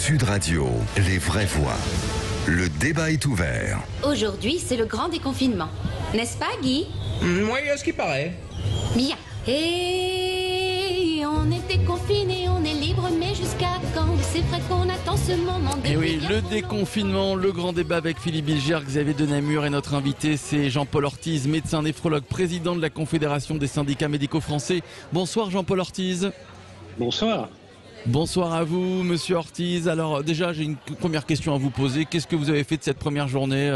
Sud Radio, les vraies voix. Le débat est ouvert. Aujourd'hui, c'est le grand déconfinement. N'est-ce pas, Guy? Oui, à ce qui paraît. Bien. Et on est déconfiné, on est libre, mais jusqu'à quand? C'est vrai qu'on attend ce moment. Et oui, le déconfinement, le grand débat avec Philippe Bilger, Xavier Denamur et notre invité, c'est Jean-Paul Ortiz, médecin néphrologue, président de la Confédération des syndicats médicaux français. Bonsoir Jean-Paul Ortiz. Bonsoir. Bonsoir à vous, monsieur Ortiz. Alors déjà, j'ai une première question à vous poser. Qu'est-ce que vous avez fait de cette première journée,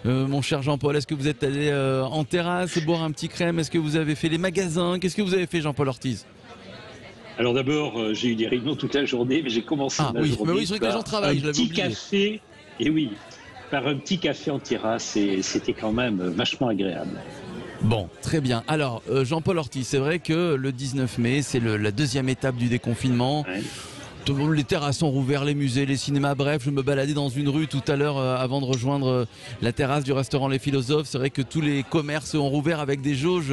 mon cher Jean-Paul? Est-ce que vous êtes allé en terrasse, boire un petit crème? Est-ce que vous avez fait les magasins? Qu'est-ce que vous avez fait, Jean-Paul Ortiz? Alors d'abord, j'ai eu des réunions toute la journée, mais j'ai commencé ma journée mais oui, c'est vrai que les gens travaillent, je l'avais oublié. Café, et oui, par un petit café en terrasse, et c'était quand même vachement agréable. Bon, très bien. Alors, Jean-Paul Ortiz, c'est vrai que le 19 mai, c'est la deuxième étape du déconfinement. Ouais. Les terrasses ont rouvert, les musées, les cinémas, bref, je me baladais dans une rue tout à l'heure avant de rejoindre la terrasse du restaurant Les Philosophes. C'est vrai que tous les commerces ont rouvert avec des jauges,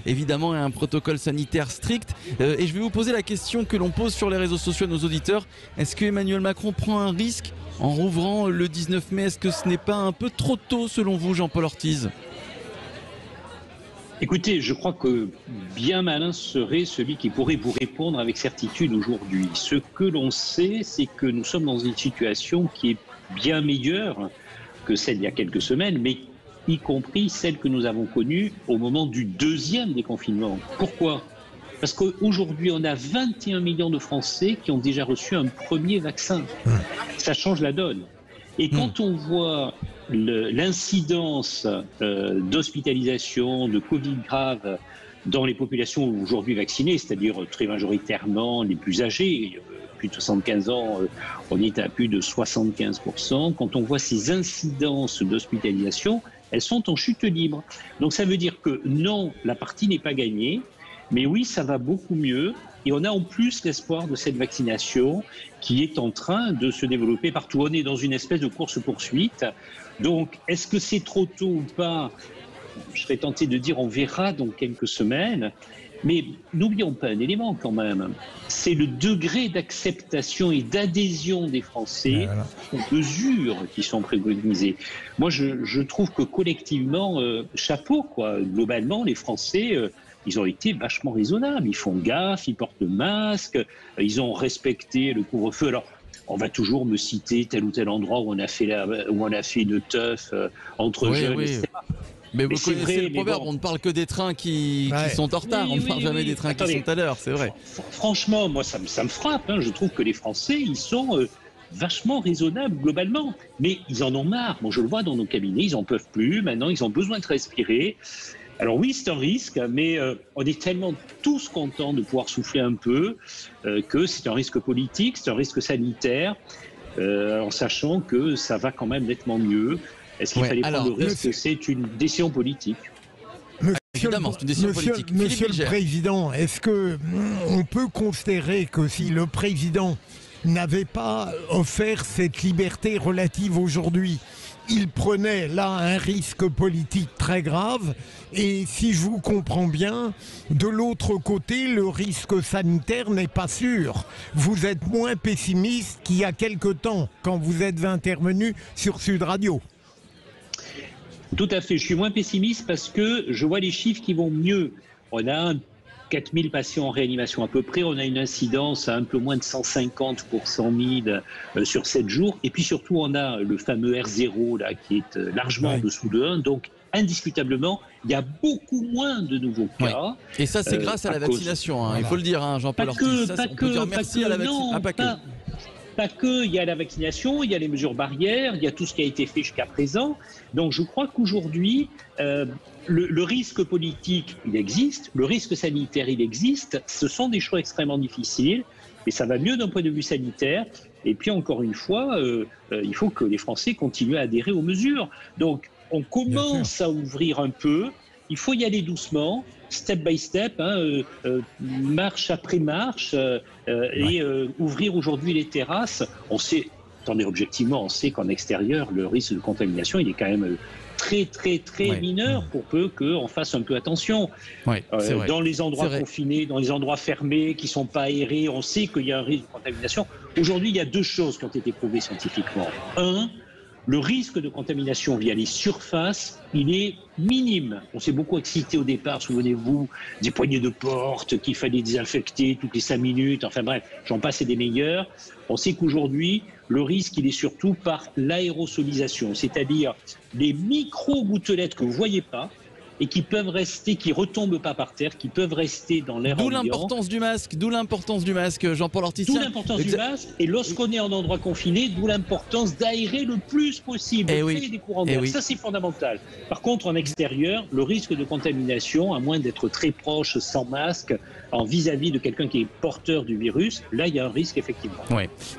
évidemment, et un protocole sanitaire strict. Et je vais vous poser la question que l'on pose sur les réseaux sociaux à nos auditeurs. Est-ce que Emmanuel Macron prend un risque en rouvrant le 19 mai? Est-ce que ce n'est pas un peu trop tôt selon vous, Jean-Paul Ortiz? Écoutez, je crois que bien malin serait celui qui pourrait vous répondre avec certitude aujourd'hui. Ce que l'on sait, c'est que nous sommes dans une situation qui est bien meilleure que celle d'il y a quelques semaines, mais y compris celle que nous avons connue au moment du deuxième déconfinement. Pourquoi ? Parce qu'aujourd'hui, on a 21 millions de Français qui ont déjà reçu un premier vaccin. Ça change la donne. Et quand on voit l'incidence d'hospitalisation, de Covid grave dans les populations aujourd'hui vaccinées, c'est-à-dire très majoritairement les plus âgés, plus de 75 ans, on est à plus de 75%. Quand on voit ces incidences d'hospitalisation, elles sont en chute libre. Donc ça veut dire que non, la partie n'est pas gagnée, mais oui, ça va beaucoup mieux. Et on a en plus l'espoir de cette vaccination qui est en train de se développer partout. On est dans une espèce de course-poursuite. Donc, est-ce que c'est trop tôt ou pas? Je serais tenté de dire on verra dans quelques semaines. Mais n'oublions pas un élément quand même. C'est le degré d'acceptation et d'adhésion des Français aux mesures qui sont préconisées. Moi, je trouve que collectivement, chapeau, quoi. Globalement, les Français... ils ont été vachement raisonnables, ils font gaffe, ils portent le masque, ils ont respecté le couvre-feu. Alors, on va toujours me citer tel ou tel endroit où on a fait une teuf entre jeunes, etc. Mais vous connaissez le proverbe, on ne parle que des trains qui sont en retard, on ne parle jamais des trains qui sont à l'heure, c'est vrai. Franchement, moi, ça me frappe. Je trouve que les Français, ils sont... vachement raisonnables globalement, mais ils en ont marre. Moi, je le vois dans nos cabinets, ils en peuvent plus. Maintenant, ils ont besoin de respirer. Alors oui, c'est un risque, mais on est tellement tous contents de pouvoir souffler un peu que c'est un risque politique, c'est un risque sanitaire, en sachant que ça va quand même nettement mieux. Est-ce qu'il fallait prendre le risque? C'est une décision politique. Évidemment, c'est une décision politique. Monsieur le Président, est-ce qu'on peut considérer que si le Président n'avait pas offert cette liberté relative aujourd'hui, il prenait là un risque politique très grave, et si je vous comprends bien, de l'autre côté, le risque sanitaire n'est pas sûr. Vous êtes moins pessimiste qu'il y a quelque temps, quand vous êtes intervenu sur Sud Radio. Tout à fait, je suis moins pessimiste parce que je vois les chiffres qui vont mieux. On a 4000 patients en réanimation à peu près, on a une incidence à un peu moins de 150 pour 100 000 sur 7 jours. Et puis surtout, on a le fameux R0 là, qui est largement en dessous de 1. Donc, indiscutablement, il y a beaucoup moins de nouveaux cas. Et ça, c'est grâce à la vaccination, il faut le dire, Jean-Paul Ortiz. On peut dire merci à la vaccination. Pas que, il y a la vaccination, il y a les mesures barrières, il y a tout ce qui a été fait jusqu'à présent. Donc je crois qu'aujourd'hui, le risque politique, il existe, le risque sanitaire, il existe. Ce sont des choix extrêmement difficiles, et ça va mieux d'un point de vue sanitaire. Et puis encore une fois, il faut que les Français continuent à adhérer aux mesures. Donc on commence à ouvrir un peu, il faut y aller doucement, step by step, marche après marche, et ouvrir aujourd'hui les terrasses. On sait, attendez, objectivement, on sait qu'en extérieur, le risque de contamination, il est quand même très mineurs pour peu qu'on fasse un peu attention. Dans les endroits confinés, dans les endroits fermés qui ne sont pas aérés, on sait qu'il y a un risque de contamination. Aujourd'hui, il y a 2 choses qui ont été prouvées scientifiquement. 1, le risque de contamination via les surfaces, il est minime. On s'est beaucoup excité au départ, souvenez-vous, des poignées de porte qu'il fallait désinfecter toutes les 5 minutes. Enfin bref, j'en passe et des meilleurs. On sait qu'aujourd'hui, le risque, il est surtout par l'aérosolisation, c'est-à-dire les micro-gouttelettes que vous ne voyez pas et qui peuvent rester, qui ne retombent pas par terre, qui peuvent rester dans l'air ambiant. D'où l'importance du masque, Jean-Paul Ortiz. D'où l'importance du masque, et lorsqu'on est en endroit confiné, d'où l'importance d'aérer le plus possible, créer des courants d'air. Ça, c'est fondamental. Par contre, en extérieur, le risque de contamination, à moins d'être très proche, sans masque, en vis-à-vis de quelqu'un qui est porteur du virus, là, il y a un risque, effectivement.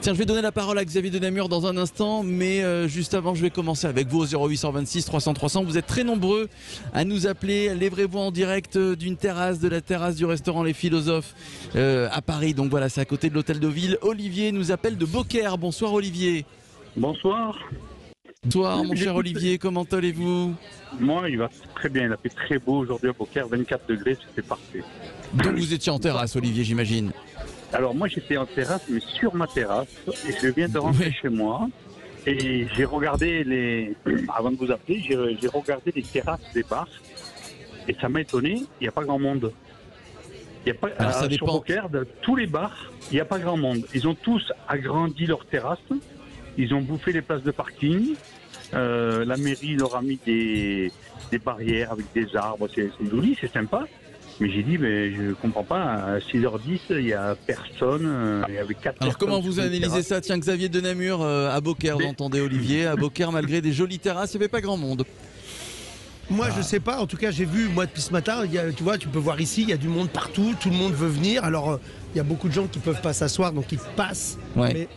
Tiens, je vais donner la parole à Xavier de Namur dans un instant, mais juste avant, je vais commencer avec vous au 0826 300 300. Vous êtes très nombreux à nous appeler. Livrez-vous en direct d'une terrasse, de la terrasse du restaurant Les Philosophes à Paris. Donc voilà, c'est à côté de l'hôtel de ville. Olivier nous appelle de Beaucaire. Bonsoir Olivier. Bonsoir. Bonsoir mon cher Olivier, comment allez-vous? Moi, il va très bien. Il a fait très beau aujourd'hui à Beaucaire, 24 degrés, c'était parfait. Donc vous étiez en terrasse Olivier, j'imagine? Alors moi j'étais en terrasse, mais sur ma terrasse, et je viens de rentrer chez moi. Et j'ai regardé avant de vous appeler, j'ai regardé les terrasses des bars. Et ça m'a étonné, il n'y a pas grand monde. Il y a pas, sur Beaucaire, tous les bars, il n'y a pas grand monde. Ils ont tous agrandi leurs terrasses, ils ont bouffé les places de parking. La mairie leur a mis des barrières avec des arbres, c'est joli, c'est sympa. Mais j'ai dit, je ne comprends pas, à 6h10, il n'y a personne, il y avait 4 Alors comment vous analysez ça? Tiens, Xavier de Namur, à Beaucaire, vous entendez Olivier, à Beaucaire, malgré des jolies terrasses, il n'y avait pas grand monde. Moi, je sais pas. En tout cas, j'ai vu, moi, depuis ce matin, tu vois, tu peux voir ici, il y a du monde partout. Tout le monde veut venir. Alors, il y a beaucoup de gens qui peuvent pas s'asseoir, donc ils passent. Mais...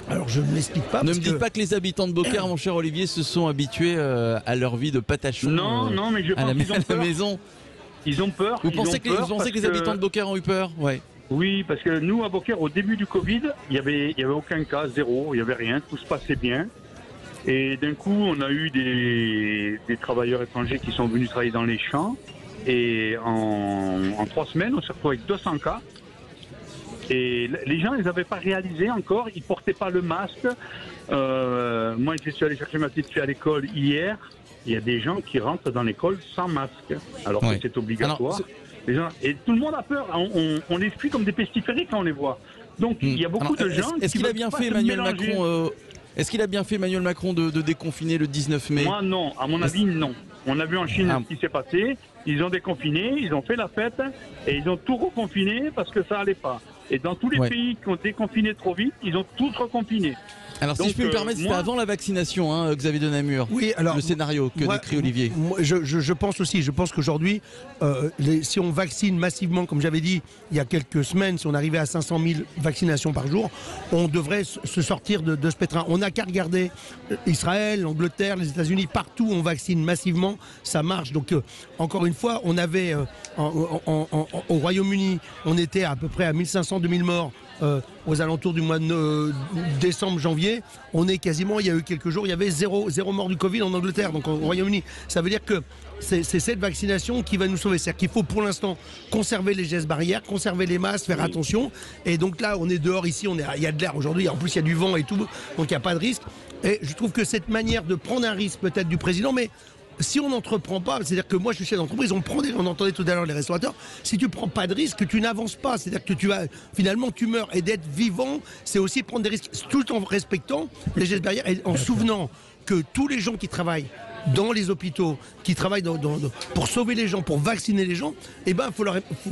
Alors, je ne m'explique pas. Ne me dites pas que les habitants de Beaucaire, mon cher Olivier, se sont habitués à leur vie de patachon. Non, mais je pense qu'ils ont peur. À la maison. Ils ont peur. Vous pensez que les habitants de Beaucaire ont eu peur? Oui, parce que nous, à Beaucaire, au début du Covid, il n'y avait aucun cas, zéro, il n'y avait rien, tout se passait bien. Et d'un coup, on a eu des travailleurs étrangers qui sont venus travailler dans les champs. Et en 3 semaines, on s'est retrouvé avec 200 cas. Et les gens, ils n'avaient pas réalisé encore, ils ne portaient pas le masque. Moi, je suis allé chercher ma petite fille à l'école hier. Il y a des gens qui rentrent dans l'école sans masque, alors que c'est obligatoire. Les gens, et tout le monde a peur. On les fuit comme des pestiférés quand on les voit. Donc, il y a beaucoup de gens qui veulent pas se mélanger. Est-ce qu'il a bien fait Emmanuel Macron de déconfiner le 19 mai? Moi, non. À mon avis, non. On a vu en Chine ce qui s'est passé. Ils ont déconfiné, ils ont fait la fête et ils ont tout reconfiné parce que ça allait pas. Et dans tous les pays qui ont déconfiné trop vite, ils ont tous reconfiné. Alors si je peux me permettre, c'était avant la vaccination, Xavier de Namur, le scénario que décrit Olivier. Je pense aussi, je pense qu'aujourd'hui, si on vaccine massivement, comme j'avais dit il y a quelques semaines, si on arrivait à 500 000 vaccinations par jour, on devrait se sortir de ce pétrin. On n'a qu'à regarder Israël, l'Angleterre, les États-Unis, partout on vaccine massivement, ça marche. Donc encore une fois, on avait au Royaume-Uni, on était à peu près à 1500-2000 morts. Aux alentours du mois de décembre, janvier, il y a eu quelques jours, il y avait zéro mort du Covid en Angleterre, donc au Royaume-Uni. Ça veut dire que c'est cette vaccination qui va nous sauver. C'est-à-dire qu'il faut pour l'instant conserver les gestes barrières, conserver les masques, faire attention. Et donc là, on est dehors ici, il y a de l'air aujourd'hui, en plus il y a du vent et tout, donc il n'y a pas de risque. Et je trouve que cette manière de prendre un risque peut-être du président, mais si on n'entreprend pas, c'est-à-dire que moi je suis chef d'entreprise, on entendait tout à l'heure les restaurateurs, si tu prends pas de risque, tu n'avances pas, c'est-à-dire que finalement tu meurs, et d'être vivant, c'est aussi prendre des risques, tout en respectant les gestes barrières et en souvenant que tous les gens qui travaillent dans les hôpitaux, qui travaillent pour sauver les gens, pour vacciner les gens,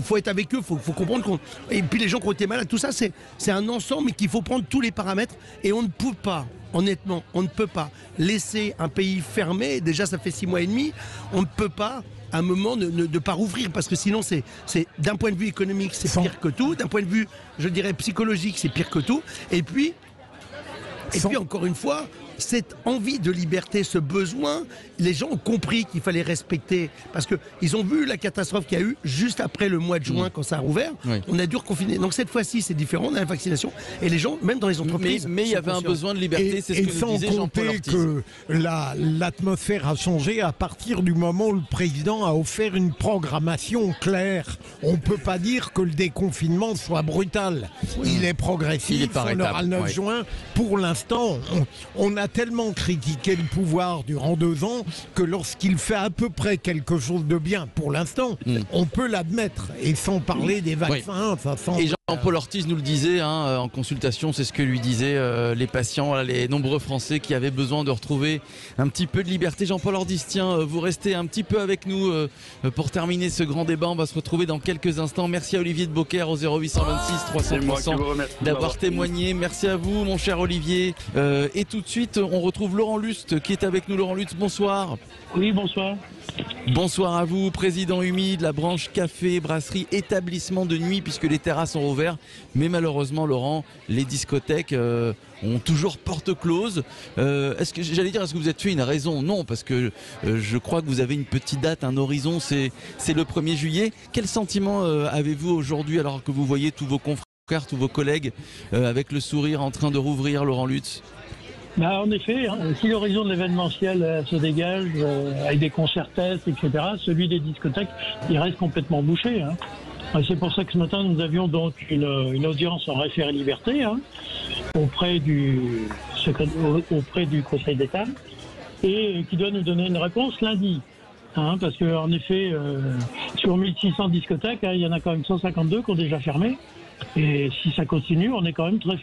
faut être avec eux, faut comprendre et puis les gens qui ont été malades, tout ça c'est un ensemble, mais qu'il faut prendre tous les paramètres, et on ne peut pas, honnêtement, on ne peut pas laisser un pays fermé. Déjà ça fait 6 mois et demi, on ne peut pas à un moment ne pas rouvrir, parce que sinon c'est d'un point de vue économique c'est pire que tout, d'un point de vue je dirais psychologique c'est pire que tout, et puis encore une fois, cette envie de liberté, ce besoin, les gens ont compris qu'il fallait respecter, parce qu'ils ont vu la catastrophe qu'il y a eu juste après le mois de juin quand ça a rouvert. Oui. On a dû reconfiner. Donc cette fois-ci, c'est différent, on a la vaccination, et les gens, même dans les entreprises... Mais il y avait un besoin de liberté, c'est ce que nous disait Jean-Paul Ortiz. Que l'atmosphère a changé à partir du moment où le président a offert une programmation claire. On ne peut pas dire que le déconfinement soit brutal. Il est progressif, on aura le 9 juin. Pour l'instant, on a tellement critiqué le pouvoir durant 2 ans que lorsqu'il fait à peu près quelque chose de bien, pour l'instant, on peut l'admettre. Et sans parler des vaccins, ça semble... Et Jean-Paul Ortiz nous le disait en consultation, c'est ce que lui disaient les patients, les nombreux Français qui avaient besoin de retrouver un petit peu de liberté. Jean-Paul Ortiz, tiens, vous restez un petit peu avec nous pour terminer ce grand débat. On va se retrouver dans quelques instants. Merci à Olivier de Beaucaire au 0826 300% d'avoir témoigné. Merci à vous, mon cher Olivier. Et tout de suite, on retrouve Laurent Lust qui est avec nous. Laurent Lust, bonsoir. Oui, bonsoir. Bonsoir à vous, président humide, la branche café, brasserie, établissement de nuit, puisque les terrasses sont ouvertes. Mais malheureusement, Laurent, les discothèques ont toujours porte close. Est-ce que vous êtes fait une raison? Non, parce que je crois que vous avez une petite date, un horizon, c'est le 1er juillet. Quel sentiment avez-vous aujourd'hui alors que vous voyez tous vos confrères, tous vos collègues avec le sourire en train de rouvrir, Laurent Lutz? En effet, si l'horizon de l'événementiel se dégage avec des concerts tests, etc., celui des discothèques, il reste complètement bouché. C'est pour ça que ce matin, nous avions donc une audience en référé liberté auprès du Conseil d'État et qui doit nous donner une réponse lundi. Parce qu'en effet, sur 1600 discothèques, il y en a quand même 152 qui ont déjà fermé. Et si ça continue, on est quand même très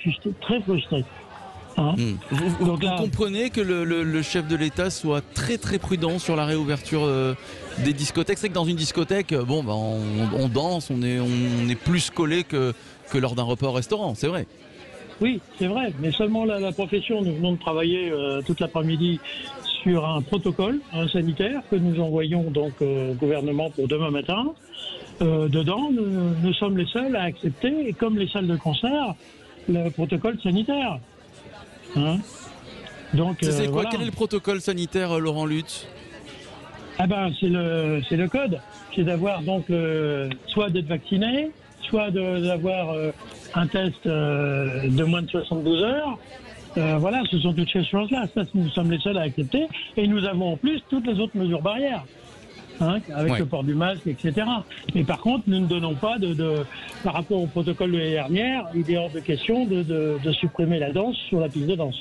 frustrés. Vous comprenez que le chef de l'État soit très très prudent sur la réouverture des discothèques. C'est que dans une discothèque, on danse, on est plus collé que lors d'un repas au restaurant, c'est vrai. Oui, c'est vrai, mais seulement la profession, nous venons de travailler toute l'après-midi sur un protocole sanitaire que nous envoyons donc au gouvernement pour demain matin. Dedans, nous sommes les seuls à accepter, et comme les salles de concert, le protocole sanitaire. Donc, c'est quoi? Quel est le protocole sanitaire, Laurent Lutz? C'est le code, c'est d'avoir donc soit d'être vacciné, soit d'avoir un test de moins de 72 heures. Ce sont toutes ces choses-là. Ça, nous sommes les seuls à accepter, et nous avons en plus toutes les autres mesures barrières. Avec le port du masque, etc. Mais par contre, nous ne donnons pas par rapport au protocole de l'année dernière, il est hors de question de supprimer la danse sur la piste de danse.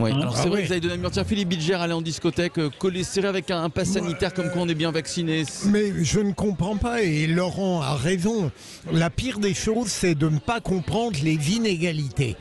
Oui, alors c'est vrai que vous avez donné un mur. Tiens, Philippe Bilger allait en discothèque, collé serré avec un pass sanitaire comme quoi on est bien vacciné. Mais je ne comprends pas, et Laurent a raison. La pire des choses, c'est de ne pas comprendre les inégalités.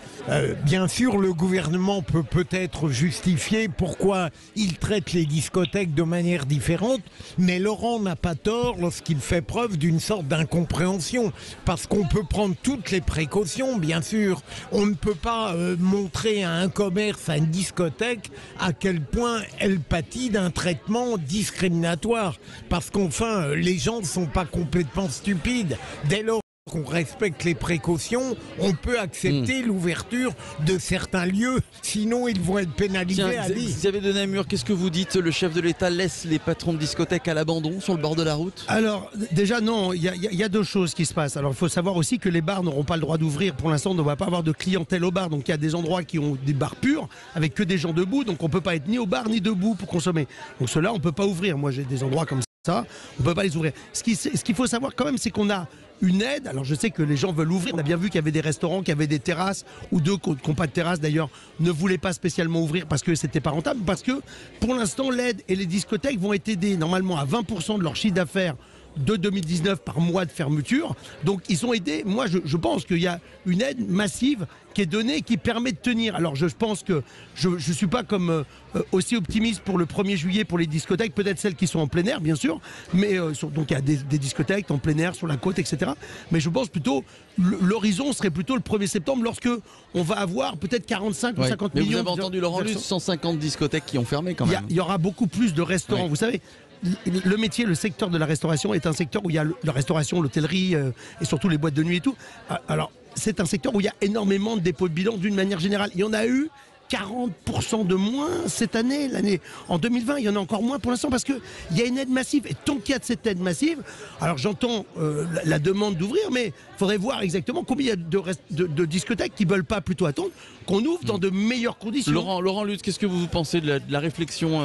Bien sûr, le gouvernement peut peut-être justifier pourquoi il traite les discothèques de manière différente, mais Laurent n'a pas tort lorsqu'il fait preuve d'une sorte d'incompréhension, parce qu'on peut prendre toutes les précautions, bien sûr. On ne peut pas montrer à un commerce, à une discothèque, à quel point elle pâtit d'un traitement discriminatoire, parce qu'enfin, les gens ne sont pas complètement stupides. Dès lors qu'on respecte les précautions, on peut accepter l'ouverture de certains lieux, sinon ils vont être pénalisés à vie. Vous avez donné un mur, qu'est-ce que vous dites? Le chef de l'État laisse les patrons de discothèques à l'abandon sur le bord de la route? Alors déjà non, il y a deux choses qui se passent. Alors il faut savoir aussi que les bars n'auront pas le droit d'ouvrir. Pour l'instant, on ne va pas avoir de clientèle au bar, donc il y a des endroits qui ont des bars purs avec que des gens debout, donc on ne peut pas être ni au bar ni debout pour consommer. Donc ceux-là, on ne peut pas ouvrir. Moi j'ai des endroits comme ça, on ne peut pas les ouvrir. Ce qu'il faut savoir quand même, c'est qu'on a une aide. Alors je sais que les gens veulent ouvrir. On a bien vu qu'il y avait des restaurants qui avaient des terrasses, ou deux qui n'ont pas de terrasse d'ailleurs, ne voulaient pas spécialement ouvrir parce que c'était pas rentable. Parce que pour l'instant, l'aide et les discothèques vont être aidés normalement à 20% de leur chiffre d'affaires de 2019 par mois de fermeture. Donc ils sont aidés. Moi je pense qu'il y a une aide massive qui est donnée, qui permet de tenir. Alors je pense que je ne suis pas comme aussi optimiste pour le 1er juillet pour les discothèques, peut-être celles qui sont en plein air bien sûr, mais donc il y a des discothèques en plein air sur la côte, etc. Mais je pense plutôt l'horizon serait plutôt le 1er septembre, lorsque on va avoir peut-être 45 ou 50 millions. Vous avez entendu Laurent Lutz, 150 discothèques qui ont fermé quand même. Il y aura beaucoup plus de restaurants, vous savez. Le métier, le secteur de la restauration est un secteur où il y a la restauration, l'hôtellerie et surtout les boîtes de nuit et tout. Alors, c'est un secteur où il y a énormément de dépôts de bilan d'une manière générale. Il y en a eu 40% de moins cette année. En 2020, il y en a encore moins pour l'instant parce qu'il y a une aide massive. Et tant qu'il y a de cette aide massive, alors j'entends la demande d'ouvrir, mais il faudrait voir exactement combien il y a de discothèques qui ne veulent pas plutôt attendre qu'on ouvre dans de meilleures conditions. Laurent Lutz, qu'est-ce que vous pensez de la réflexition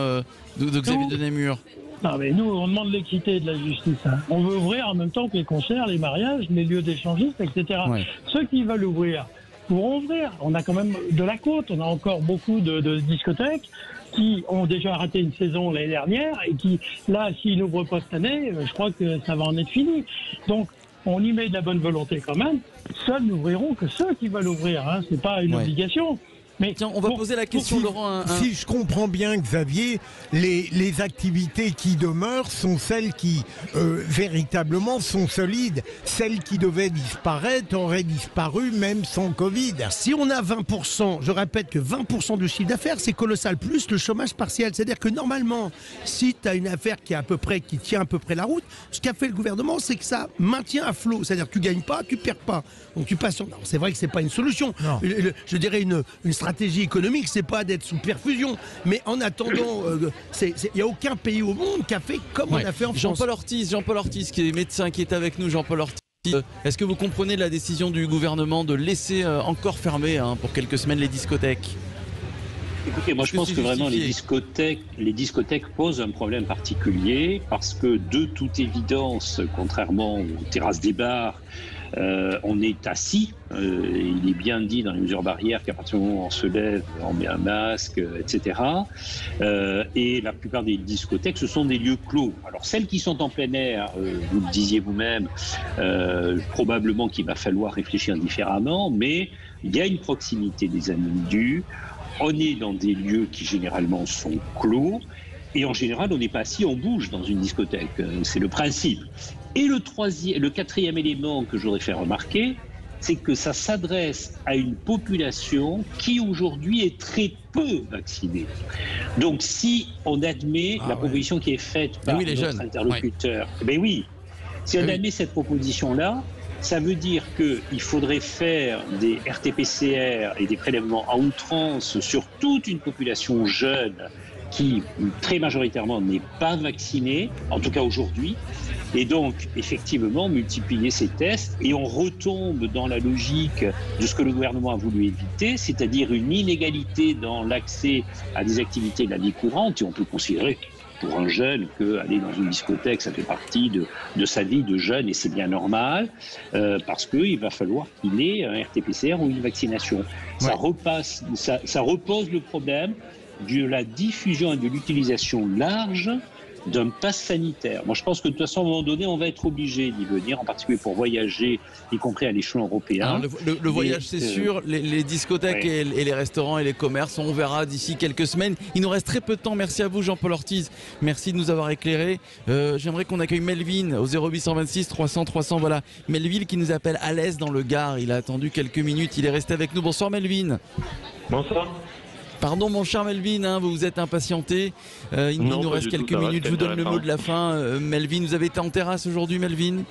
de Xavier Denemur? Non, mais nous, on demande l'équité de la justice. Hein. On veut ouvrir en même temps que les concerts, les mariages, les lieux d'échangistes, etc. Ouais. Ceux qui veulent ouvrir pourront ouvrir. On a quand même de la côte. On a encore beaucoup de discothèques qui ont déjà raté une saison l'année dernière et qui, là, s'ils n'ouvrent pas cette année, je crois que ça va en être fini. Donc, on y met de la bonne volonté quand même. Seuls n'ouvriront que ceux qui veulent ouvrir. Hein. C'est pas une obligation. Mais tiens, on va poser la question, Laurent. Si je comprends bien, Xavier, les activités qui demeurent sont celles qui véritablement sont solides. Celles qui devaient disparaître auraient disparu même sans Covid. Si on a 20%, je répète que 20% du chiffre d'affaires, c'est colossal, plus le chômage partiel. C'est-à-dire que normalement, si tu as une affaire qui tient à peu près la route, ce qu'a fait le gouvernement, c'est que ça maintient à flot. C'est-à-dire que tu gagnes pas, tu perds pas. Donc tu passes sur... Non, c'est vrai que c'est pas une solution. Je dirais une stratégie économique, c'est pas d'être sous perfusion. Mais en attendant, il n'y a aucun pays au monde qui a fait comme on a fait en France. Jean-Paul Ortiz, qui est médecin, qui est avec nous. Jean-Paul Ortiz, est-ce que vous comprenez la décision du gouvernement de laisser encore fermer pour quelques semaines les discothèques? Écoutez, moi je pense que vraiment les discothèques posent un problème particulier parce que de toute évidence, contrairement aux terrasses des bars, on est assis. Il est bien dit dans les mesures barrières qu'à partir du moment où on se lève, on met un masque, etc. Et la plupart des discothèques, ce sont des lieux clos. Alors celles qui sont en plein air, vous le disiez vous-même, probablement qu'il va falloir réfléchir différemment, mais il y a une proximité des individus. On est dans des lieux qui généralement sont clos et en général on n'est pas assis, on bouge dans une discothèque. C'est le principe. Et le quatrième élément que je voudrais faire remarquer, c'est que ça s'adresse à une population qui aujourd'hui est très peu vaccinée. Donc si on admet la proposition qui est faite par notre interlocuteur, si on admet cette proposition-là, ça veut dire qu'il faudrait faire des RT-PCR et des prélèvements à outrance sur toute une population jeune qui, très majoritairement, n'est pas vaccinée, en tout cas aujourd'hui. Et donc, effectivement, multiplier ces tests et on retombe dans la logique de ce que le gouvernement a voulu éviter, c'est-à-dire une inégalité dans l'accès à des activités de la vie courante. Et on peut considérer pour un jeune qu'aller dans une discothèque, ça fait partie de sa vie de jeune et c'est bien normal parce qu'il va falloir qu'il ait un RT-PCR ou une vaccination. Ça repose le problème de la diffusion et de l'utilisation large d'un pass sanitaire. Moi, je pense que de toute façon, à un moment donné, on va être obligé d'y venir, en particulier pour voyager, y compris à l'échelon européen. Alors, le voyage, c'est sûr. Les discothèques et les restaurants et les commerces, on verra d'ici quelques semaines. Il nous reste très peu de temps. Merci à vous, Jean-Paul Ortiz. Merci de nous avoir éclairés. J'aimerais qu'on accueille Melvin au 0826 300 300. Voilà, Melvin qui nous appelle à l'aise dans le Gard. Il a attendu quelques minutes. Il est resté avec nous. Bonsoir, Melvin. Bonsoir. Pardon mon cher Melvin, vous vous êtes impatienté. Il nous reste quelques minutes. Je vous donne le mot de la fin. Melvin, vous avez été en terrasse aujourd'hui, Melvin?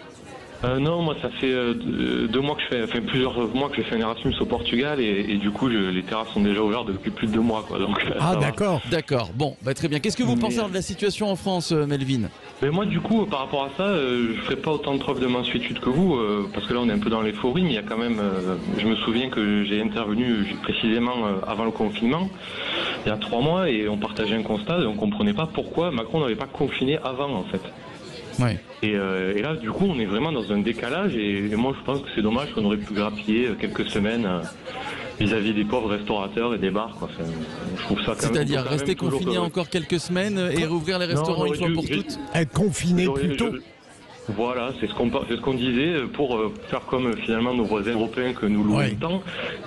Non, moi ça fait 2 mois que plusieurs mois que j'ai fait un Erasmus au Portugal et du coup les terrasses sont déjà ouvertes depuis plus de 2 mois quoi. Donc, d'accord. Bon, très bien. Qu'est-ce que vous pensez de la situation en France, Melvin? Moi du coup par rapport à ça, je ferai pas autant de preuves de mansuétude que vous parce que là on est un peu dans l'euphorie, mais il y a quand même, je me souviens que j'ai intervenu précisément avant le confinement il y a 3 mois et on partageait un constat et on comprenait pas pourquoi Macron n'avait pas confiné avant en fait. Ouais. Et là, du coup, on est vraiment dans un décalage et moi, je pense que c'est dommage qu'on aurait pu grappiller quelques semaines vis-à-vis des pauvres restaurateurs et des bars. Quoi. Enfin, je trouve ça c'est-à-dire rester confiné encore quelques semaines et rouvrir les restaurants une fois pour toutes. Être confiné plus tôt. Voilà, c'est ce qu'on disait pour faire comme finalement nos voisins européens que nous louons tant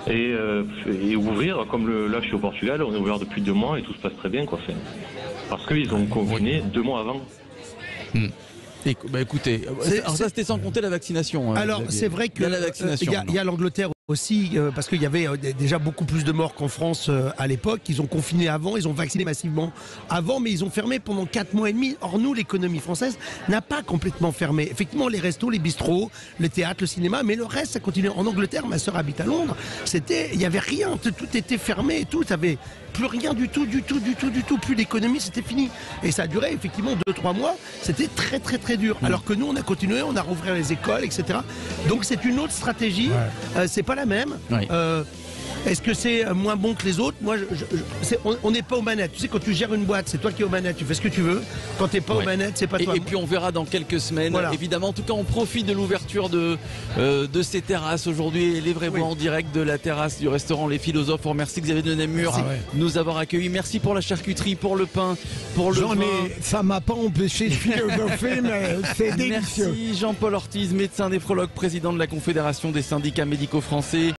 et ouvrir comme là je suis au Portugal, on est ouvert depuis 2 mois et tout se passe très bien quoi. Parce qu'ils ont confiné 2 mois avant. Écoutez, alors ça c'était sans compter la vaccination. Alors c'est vrai qu'il y a l'Angleterre Aussi, parce qu'il y avait déjà beaucoup plus de morts qu'en France à l'époque. Ils ont confiné avant, ils ont vacciné massivement avant, mais ils ont fermé pendant 4 mois et demi. Or, nous, l'économie française n'a pas complètement fermé. Effectivement, les restos, les bistrots, le théâtre, le cinéma, mais le reste, ça continue. En Angleterre, ma sœur habite à Londres, il n'y avait rien, tout était fermé et tout. Ça avait plus rien du tout, plus d'économie, c'était fini. Et ça a duré effectivement 2-3 mois, c'était très très très dur. Alors que nous on a continué, on a rouvert les écoles, etc. Donc c'est une autre stratégie, c'est pas la même. Est-ce que c'est moins bon que les autres? Moi, on n'est pas aux manettes. Tu sais, quand tu gères une boîte, c'est toi qui es aux manettes. Tu fais ce que tu veux. Quand tu n'es pas aux manettes, c'est pas toi. Et puis on verra dans quelques semaines. Voilà. Évidemment, en tout cas, on profite de l'ouverture de ces terrasses aujourd'hui. Les vrais voix en direct de la terrasse du restaurant Les Philosophes. On remercie Xavier de Namur de nous avoir accueillis. Merci pour la charcuterie, pour le pain, pour le vin. Ça m'a pas empêché de philosopher, mais c'est délicieux. Merci Jean-Paul Ortiz, médecin néphrologue, président de la Confédération des syndicats médicaux français.